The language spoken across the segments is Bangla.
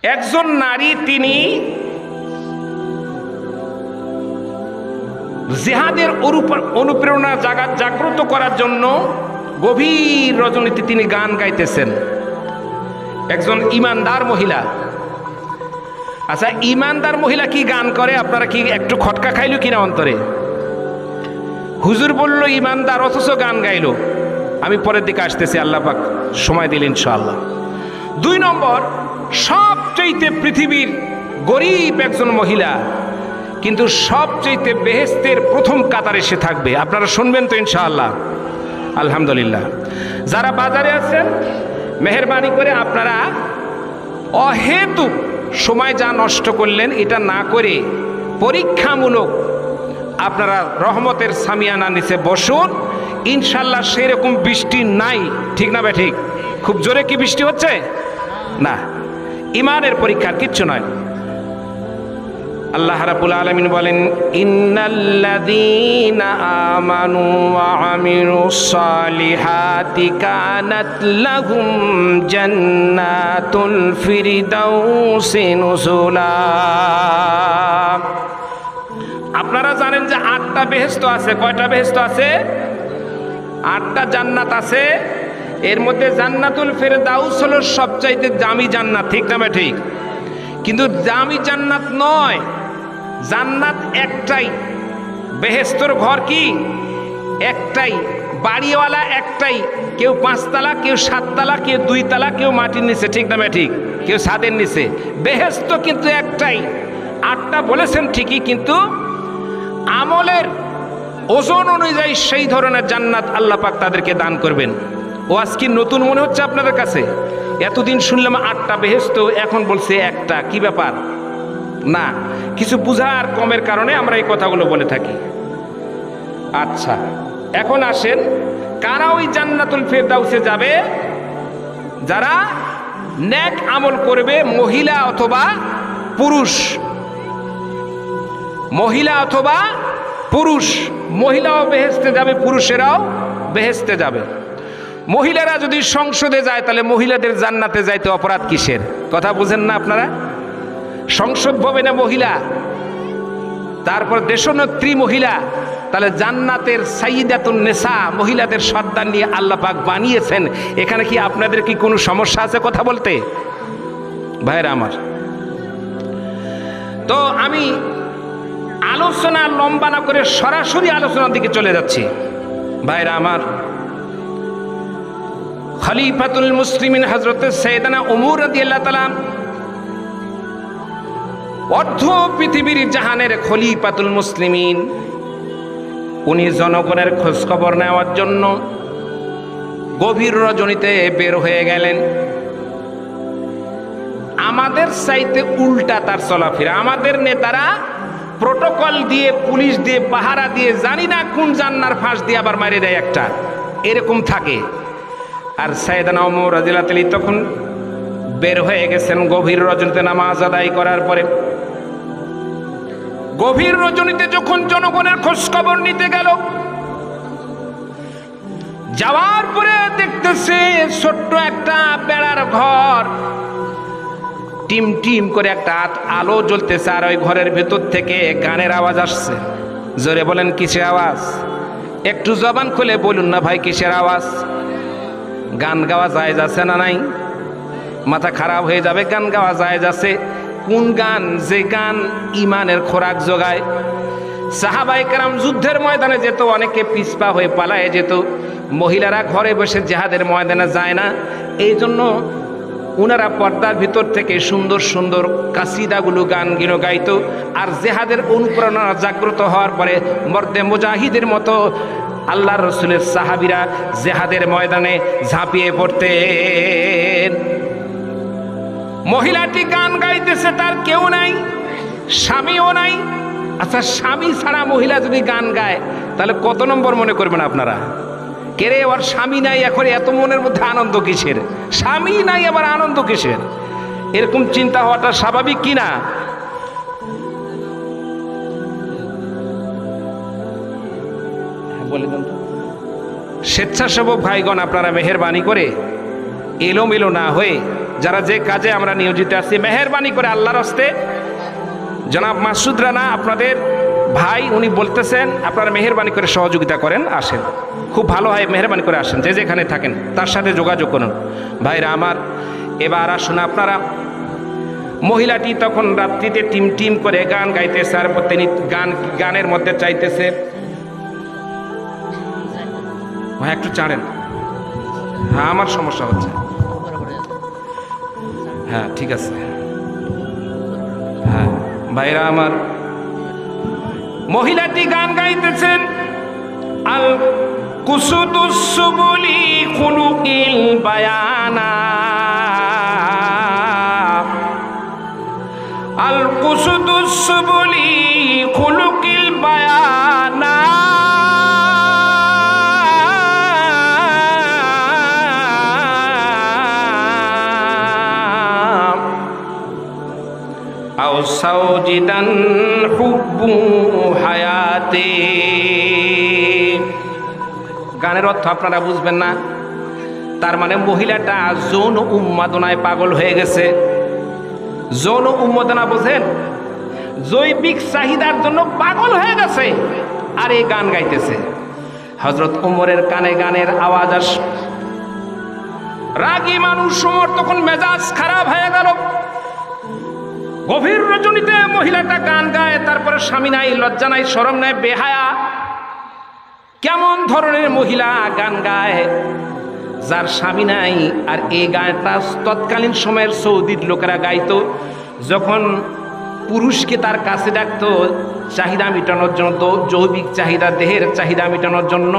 একজন নারী, তিনি জিহাদের অনুপ্রেরণা জাগ্রত করার জন্য গভীর রজনীতে তিনি গান গাইতেছেন। একজন ইমানদার মহিলা। আচ্ছা, ইমানদার মহিলা কি গান করে? আপনারা কি একটু খটকা খাইল কিনা অন্তরে? হুজুর বলল ইমানদার, অথচ গান গাইল। আমি পরের দিকে আসতেছি, আল্লাহ পাক সময় দিলেন ইনশাআল্লাহ। 2 নম্বর, সবচাইতে পৃথিবীর গরিব একজন মহিলা, কিন্তু সবচাইতে বেহেশতের প্রথম কাতারে সে থাকবে। আপনারা শুনবেন তো ইনশাআল্লাহ? আলহামদুলিল্লাহ। যারা বাজারে আছেন, মেহেরবানি করে আপনারা অহেতুক সময় যা নষ্ট করলেন, এটা না করে পরীক্ষামূলক আপনারা রহমতের সামিয়ানা নিচে বসুন। ইনশাল্লাহ সেরকম বৃষ্টি নাই, ঠিক না বে ঠিক? খুব জোরে কি বৃষ্টি হচ্ছে? না, ইমানের পরীক্ষা, কিচ্ছু নয়। আল্লাহ রাব্বুল আলামিন বলেন, ইন্নাল্লাযীনা আমানু ওয়া আমিলুস সালিহাতি কানাত লাহুম জান্নাতুল ফিরদাউসি নুজুলা। আপনারা জানেন যে 8টা বেহেশত আছে। কয়টা বেহেশত আছে? 8টা জান্নাত আছে। এর মধ্যে জান্নাতুল ফিরদাউস হলো সবচাইতে দামি জান্নাত, ঠিক না ঠিক? কিন্তু দামি জান্নাত নয়, জান্নাত একটাই। বেহেশতর ঘর কি? একটাই, বাড়িওয়ালা একটাই। কেউ 5 তলা, কেউ 7 তলা, কেউ 2 তলা, কেউ মাটির নিচে, ঠিক না ঠিক? কেউ ছাদের নিচে। বেহেশত কিন্তু একটাই। 8টা বলেছেন ঠিকই, কিন্তু আমলের ওজন অনুযায়ী সেই ধরনের জান্নাত আল্লাহ পাক তাদেরকে দান করবেন। ও আজকে নতুন মনে হচ্ছে আপনাদের কাছে? এতদিন শুনলাম 8টা বেহেশত, এখন বলছে একটা। কি ব্যাপার? না, কিছু বুঝার কমের কারণে আমরা এই কথাগুলো বলে থাকি। আচ্ছা, এখন আসেন, কারা ওই জান্নাতুল ফিরদাউসে যাবে? যারা নেক আমল করবে, মহিলা অথবা পুরুষ। মহিলা অথবা পুরুষ। মহিলাও বেহেশতে যাবে, পুরুষেরাও বেহেশতে যাবে। মহিলারা যদি সংসদে যায়, তাহলে মহিলাদের জান্নাতে যাইতে অপরাধ কিসের? কথা বুঝেন না আপনারা? সংসদ ভবনে মহিলা, তারপর দেশনেত্রী মহিলা, তাহলে জান্নাতের সাইয়্যিদাতুন নিসা, মহিলাদের সর্দার নিয়ে আল্লাহ পাক বানিয়েছেন। এখানে কি আপনাদের কি কোনো সমস্যা আছে কথা বলতে? ভাইরা আমার, তো আমি আলোচনা লম্বা না করে সরাসরি আলোচনার দিকে চলে যাচ্ছি। ভাইরা আমার, খলিফাতুল মুসলিমিন হযরত সাইয়েদনা ওমর রাদিয়াল্লাহু তাআলা, অর্ধ পৃথিবীর জাহানের খলিফাতুল মুসলিমিন, উনি জনগণের খোঁজ খবর নেওয়ার জন্য গভীর রজনীতে বের হয়ে গেলেন। আমাদের চাইতে উল্টা তার চলাফেরা। আমাদের নেতারা প্রোটোকল দিয়ে, পুলিশ দিয়ে, পাহারা দিয়ে, জানি না কোন জান্নার ফাঁস দিয়ে আবার মারে দেয় একটা, এরকম থাকে। আর সাইয়েদনা ওমর রাদিয়াল্লাহু তাআলা তখন বের হয়ে গেছেন গভীর রজনীতে নামাজ আদায় করার পরে। গভীর রজনীতে যখন জনগণের খোঁজ খবর নিতে গেল, যাওয়ার পরে দেখতেছে ছোট্ট একটা বেড়ার ঘর, টিম টিম করে একটা আলো জ্বলতেছে, আর ওই ঘরের ভেতর থেকে গানের আওয়াজ আসছে। জোরে বলেন, কিসের আওয়াজ? একটু জবান খুলে বলুন না ভাই, কিসের আওয়াজ? গান গাওয়া জায়েজ আছে না নাই? মাথা খারাপ হয়ে যাবে। গান গাওয়া জায়েজ আছে। কোন গান? যে গান ইমানের খোরাক যোগায়। সাহাবায়ে কেরাম যুদ্ধের ময়দানে যেত, অনেকে পিছপা হয়ে পালায়ে যেত। মহিলারা ঘরে বসে জিহাদের ময়দানে যায় না, এই জন্য ওনারা পর্দার ভিতর থেকে সুন্দর সুন্দর কাসিদাগুলো, গানগুলো গাইতো। আর জিহাদের অনুপ্রেরণা জাগ্রত হওয়ার পরে মর্দে মুজাহিদের মতো আল্লাহর রাসূলের সাহাবীরা জিহাদের ময়দানে ঝাঁপিয়ে পড়তেন। মহিলাটি গান গাইতেছে, তার কেউ নাই, স্বামীও নাই। আচ্ছা, স্বামী ছাড়া মহিলা যদি গান গায়, তাহলে কত নম্বর মনে করবেন আপনারা? কেরে, ওর স্বামী নাই, এখন এত মনের মধ্যে আনন্দ কিসের? স্বামী নাই আবার আনন্দ কিসের? এরকম চিন্তা হওয়াটা স্বাভাবিক কিনা? বলে দেন তো। স্বেচ্ছাসেবক ভাইগণ, আপনারা মেহেরবানি করে এলোমেলো না হয়ে যারা যে কাজে আমরা নিয়োজিত আছি, মেহেরবানি করে আল্লাহর হস্তে জনাব মাসুদ রানা আপনাদের ভাই, উনি বলতেছেন আপনারা মেহেরবানি করে সহযোগিতা করেন, আসেন, খুব ভালো হয়, মেহেরবানি করে আসেন, যে যেখানে থাকেন তার সাথে যোগাযোগ করুন। ভাইরা আমার, এবার আসুন আপনারা। মহিলাটি তখন রাত্রিতে টিম টিম করে গান গাইতেছে, আর তিনি গানের মধ্যে চাইতেছে, ভাই একটু ছাড়েন, হ্যাঁ আমার সমস্যা হচ্ছে, হ্যাঁ ঠিক আছে, হ্যাঁ ভাইরা আমার, মহিলাটি গান গাইতেছেন, আল কুসুদুস সুবুলি খুলুকিল বায়ানা, আল কুসুদুস সুবুলি খুলুকিল বায়ানা, আও সাউজিদান হুব্বু হায়াতে। গানের অর্থ আপনারা বুঝবেন না, তার মানে মহিলাটা যৌন উন্মাদনায় পাগল হয়ে গেছে। যৌন উন্মাদনা বোঝেন, জৈবিক চাহিদার জন্য পাগল হয়ে গেছে, আর এই গান গাইতেছে। হযরত ওমরের কানে গানের আওয়াজ আস, রাগী মানুষ ওমর তখন মেজাজ খারাপ হয়ে গেল। গভীর রজনীতে মহিলাটা গান গায়, তারপরে স্বামী নাই, লজ্জা নাই, শরম নাই, বেহায়া। কেমন ধরনের মহিলা গান গায় যার স্বামী নাই? আর এই গানটা তৎকালীন সময়ের সৌদির লোকেরা গাইতো, যখন পুরুষকে তার কাছে ডাকতো চাহিদা মেটানোর জন্য, জৈবিক চাহিদা, দেহের চাহিদা মেটানোর জন্য,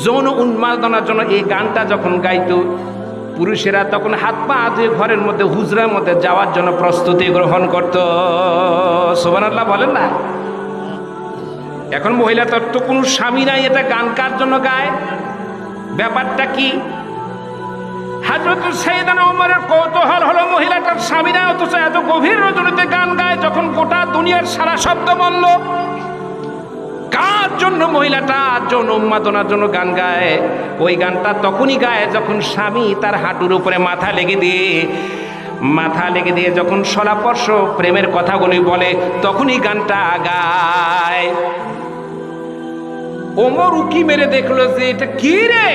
যৌন উন্মাদনার জন্য এই গানটা যখন গাইতো, পুরুষেরা তখন হাত পা ধুয়ে ঘরের মধ্যে হুজরার মধ্যে যাওয়ার জন্য প্রস্তুতি গ্রহণ করত। সুবহানাল্লাহ বলেন না? এখন মহিলা তো কোনো স্বামী নাই, এটা গান কার জন্য গায়? ব্যাপারটা কি? হযরত সাইয়েদনা ওমরের কৌতূহল হলো, মহিলাটার স্বামী নাই, অথচ এত গভীর রজনীতে গান গায়, যখন গোটা দুনিয়ার সারা শব্দ বন্ধ। কার জন্য মহিলাটা যৌন উন্মাদনার জন্য গান গায়? ওই গানটা তখনই গায় যখন স্বামী তার হাঁটুর উপরে মাথা লেগে দিয়ে যখন সলাপর্শ প্রেমের কথাগুলি বলে, তখনই গানটা গায়। ওমর উকি মেরে দেখলো যে এটা কি রে,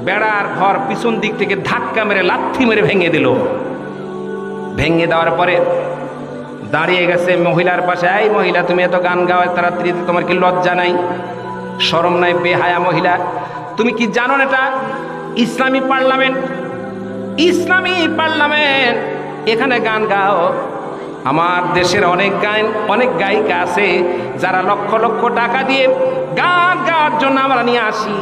বেড়ার ঘর পিছন দিক থেকে ধাক্কা মেরে লাথি মেরে ভেঙে দিল। ভেঙে দেওয়ার পরে দাঁড়িয়ে গেছে মহিলার পাশে। এই মহিলা, তুমি এত গান গাও তাড়াতাড়িতে, তোমার কি লজ্জা নাই, শরম নাই, বেহায়া মহিলা? তুমি কি জানো এটা ইসলামী পার্লামেন্ট? ইসলামী পার্লামেন্ট, এখানে গান গাও। আমার দেশের অনেক গায়িকা আছে যারা লক্ষ লক্ষ টাকা দিয়ে গান গাওয়ার জন্য আমরা নিয়ে আসি,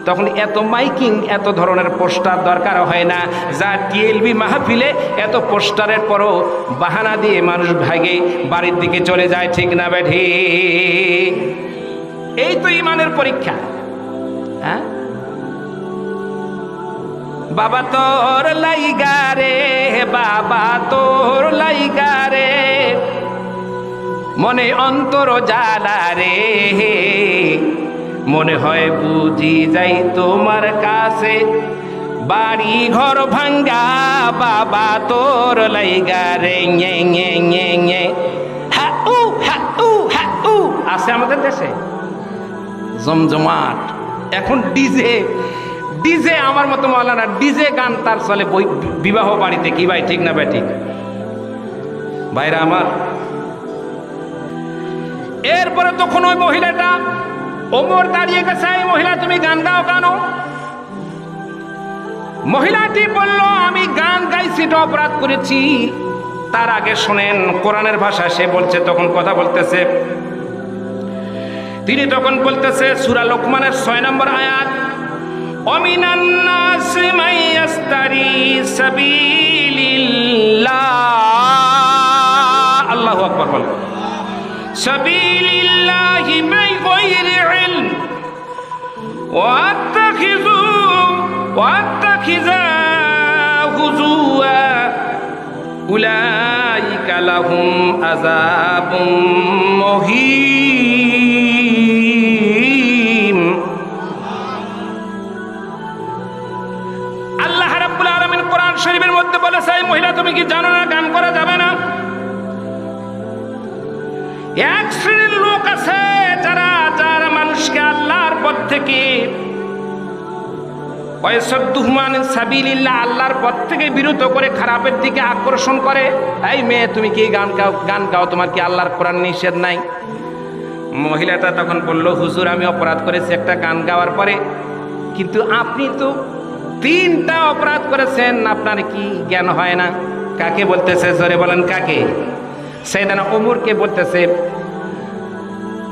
তখন এত মাইকিং, এত ধরনের পোস্টার দরকার হয় না। যা টিএলবি মাহফিলে এত পোস্টারের পরও বাহানা দিয়ে মানুষ ভাগে বাড়ির দিকে চলে যায়, ঠিক না বেঠি? এই তো ইমানের পরীক্ষা। হ্যাঁ, বাবা তোর লাইগা রে, বাবা তোর লাইগা রে, মনে অন্তর জ্বালা রে, মনে হয় বুঝি যাই তোমার কাছে, বাড়ি ঘর ভাঙ্গা, বাবা তোর লাইগা রে। আছে আমাদের দেশে জমজমাট। এখন ডিজে আমার মতো মাওলানা ডিজে গান তার চলে বিবাহ বাড়িতে, কি ভাই ঠিক না ভাই? ঠিক। ভাইরা আমার, এরপরে তখন ওই মহিলাটা, ওমর দাঁড়িয়ে গেছে, এই মহিলা তুমি গান গাও কেন? মহিলাটি বলল, আমি গান গাইছি, এটা অপরাধ করেছি। তার আগে শোনেন কোরআনের ভাষা সে বলছে, তখন কথা বলতেছে। তিনি তখন বলতেছে সূরা লোকমানের 6 নম্বর আয়াত, ওয়ামিনান নাসি মান ইস্তারি সাবিলিল্লাহ, আল্লাহু আকবার বল, সাবিলিল্লাহি বিগাইরি ইলম ওয়াত্তাখিযা হুজুয়া উলাইকা লাহুম আযাবুম মুহিম। আল্লাহ রাব্বুল আলামিন কোরআন বলেছে, এই মহিলা তুমি কি জানো না গান করা যাবে না? এক শ্রেণীর লোক আছে যারা মানুষকে আল্লাহর পথ থেকে আল্লাহর পথ থেকে বিরত করে খারাপের দিকে আকর্ষণ করে। এই মেয়ে তুমি কি গান গাও, তোমার কি আল্লাহর কোরআন নিষেধ নাই? মহিলাটা তখন বলল, হুজুর আমি অপরাধ করেছি একটা গান গাওয়ার পরে, কিন্তু আপনি তো 3টা অপরাধ করেছেন, আপনার কি জ্ঞান হয় না? কাকে বলতেছে জোরে বলেন কাকে? সাইয়েদনা ওমরকে বলতেছে।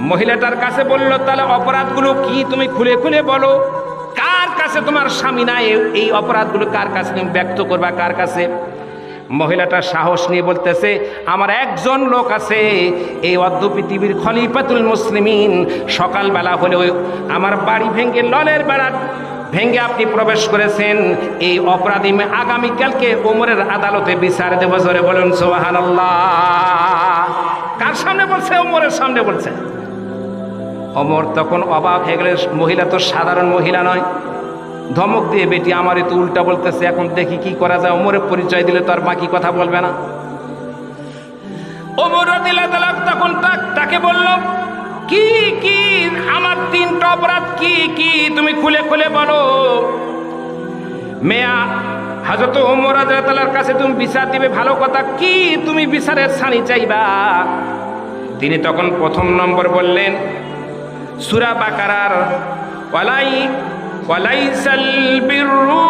মহিলাটার কাছে বলল, তাহলে অপরাধগুলো কি তুমি খুলে খুলে বলো, কার কাছে তোমার স্বামী নাই, এই অপরাধগুলো কার কাছে তুমি ব্যক্ত করবা, কার কাছে? মহিলাটা সাহস নিয়ে বলতেছে, আমার একজন লোক আছে, এই অর্ধ পৃথিবীর খলিফাতুল মুসলিমিন, সকালবেলা হলে আমার বাড়ি ভেঙে ললের বেড়া ভেঙে আপনি প্রবেশ করেছেন, এই অপরাধী আগামীকালকে ওমরের আদালতে বিচার দেব। জোরে বলুন সুবহানাল্লাহ। কার সামনে বলছে? ওমরের সামনে বলছে। ওমর তখন অবাক হয়ে গেলেন, মহিলা তো সাধারণ মহিলা নয়। ধমক দিয়ে, বেটি আমারই তো উল্টা বলতেছে, এখন দেখি কি করা যায়। ওমরের পরিচয় দিলে তো আর বাকি কথা বলবে না। ওমর রাদিয়াল্লাহু তাআলা তখন তাকে বলল, কি কি আমার 3টা অপরাধ কি কি তুমি খুলে খুলে বলো। মেয়া হযরত ওমর রাদিয়াল্লাহু তাআলার কাছে তুমি বিচার দিবে, ভালো কথা, কি তুমি বিচারের ছানি চাইবা? তিনি তখন 1 নম্বর বললেন সূরা বাকারার ওয়ালাইসাল বিররু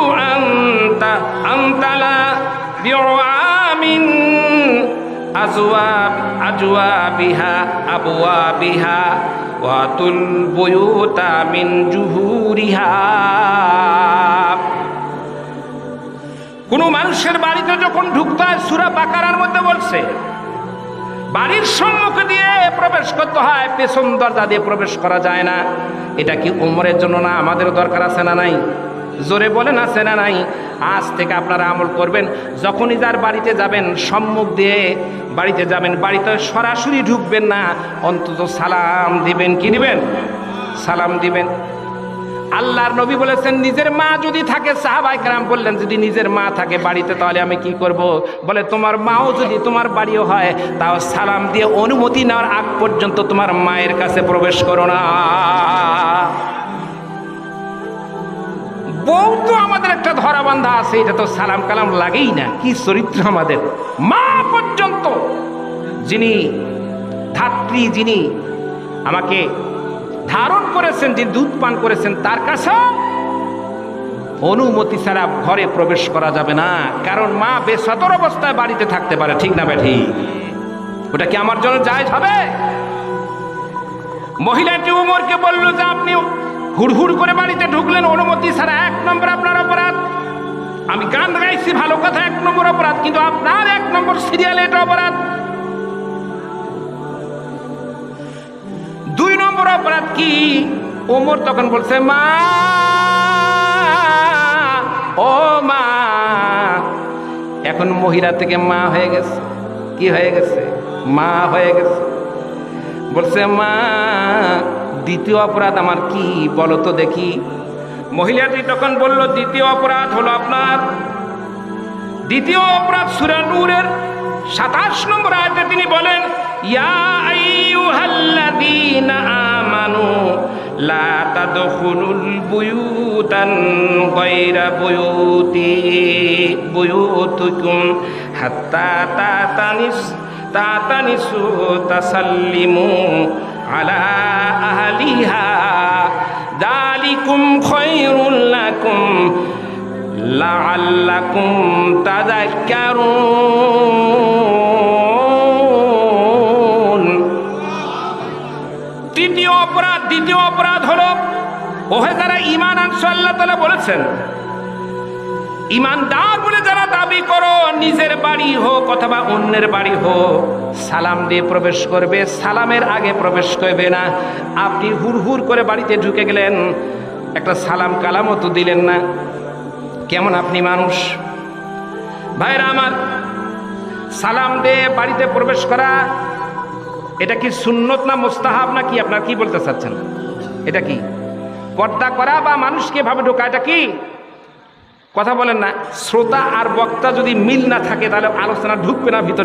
আনতালা বিআমিন আজওয়াবিহা আবওয়াবিহা ওয়াতুল বুয়ুতা মিন জুহুরিহা। কোন মানুষের বাড়িতে যখন ঢুকতে হয়, সূরা বাকারার মধ্যে বলছে বাড়ির সম্মুখে দিয়ে প্রবেশ করতে হয়, পেছন দরজা দিয়ে প্রবেশ করা যায় না। এটা কি ওমরের জন্য না, আমাদেরও দরকার আছে না নাই? জোরে বলেন আছে না নাই? আজ থেকে আপনারা আমল করবেন, যখনই যার বাড়িতে যাবেন সম্মুখ দিয়ে বাড়িতে যাবেন, বাড়িতে সরাসরি ঢুকবেন না, অন্তত সালাম দিবেন। কি দিবেন? সালাম দিবেন। আল্লাহর নবী বলেছেন, নিজের মা যদি থাকে, সাহাবায়ে কেরাম বললেন যদি নিজের মা থাকে বাড়িতে তাহলে আমি কি করব? বলে তোমার মাও যদি তোমার বাড়িও হয়, তাও সালাম দিয়ে অনুমতি নেওয়ার আগ পর্যন্ত তোমার মায়ের কাছে প্রবেশ করো না। বউ তো আমাদের একটা ধরাবান্ধা আছে, এটা তো সালাম কালাম লাগেই না। কি চরিত্র আমাদের! মা পর্যন্ত, যিনি ধাত্রী, যিনি আমাকে ধারণ করেছেন, যিনি দুধ পান করেছেন, তার কাছে অনুমতি ছাড়া ঘরে প্রবেশ করা যাবে না। কারণ মা বেসতর অবস্থায় বাড়িতে থাকতে পারে, ঠিক না বেঠি? ওটা কি আমার জন্য জায়েজ হবে? মহিলাটি ওমরকে বলল যে আপনি হুড়হুড় করে বাড়িতে ঢুকলেন অনুমতি ছাড়া, 1 নম্বর আপনার অপরাধ। আমি গান গাইছি, ভালো কথা, 1 নম্বর অপরাধ, কিন্তু আপনার 1 নম্বর সিরিয়ালে এটা অপরাধ। 2 নম্বর অপরাধ কি? ওমর তখন বলছে, মা, ও মা। এখন মহিলা থেকে মা হয়ে গেছে। কি হয়ে গেছে? মা হয়ে গেছে। বলছে, মা, 2য় অপরাধ আমার কি বলো তো দেখি। মহিলাটি তখন বলল, 2য় অপরাধ হলো আপনার, 2য় অপরাধ সূরা নূরের 27 নম্বর আয়াতে তিনি বলেন, ইয়া আইয়ুহাল্লাযীনা আমানু লা তাদখুলুল বুয়ুতান গায়রা বুয়ুতিকুম হাত্তা তাতানিসু তাসাল্লিমু আলা আহলিহা যালিকুম খায়রুল লাকুম লাআল্লাকুম তাযাক্কারুন। 2য় অপরাধ হলো, ওহে যারা ঈমান আনছো, আল্লাহ তাআলা বলেছেন ঈমানদার বলে যারা দাবি করো, নিজের বাড়ি হোক অথবা অন্যের বাড়ি হোক, সালাম দিয়ে প্রবেশ করবে, সালামের আগে প্রবেশ করবে না। আপনি হুড়হুড় করে বাড়িতে ঢুকে গেলেন, একটা সালাম কালামও তো দিলেন না। কেমন আপনি মানুষ? ভাইরা আমার, সালাম দিয়ে বাড়িতে প্রবেশ করা এটা কি সুন্নত না মুস্তাহাব না কি? আপনার কি বলতে চাচ্ছেন? এটা কি পর্দা করা বা মানুষকে ভাবে ঢোকা? এটা কি কথা বলেন না, শ্রোতা আর বক্তা যদি মিল না থাকে তাহলে আলোচনা ঢুকবে না ভিতরে।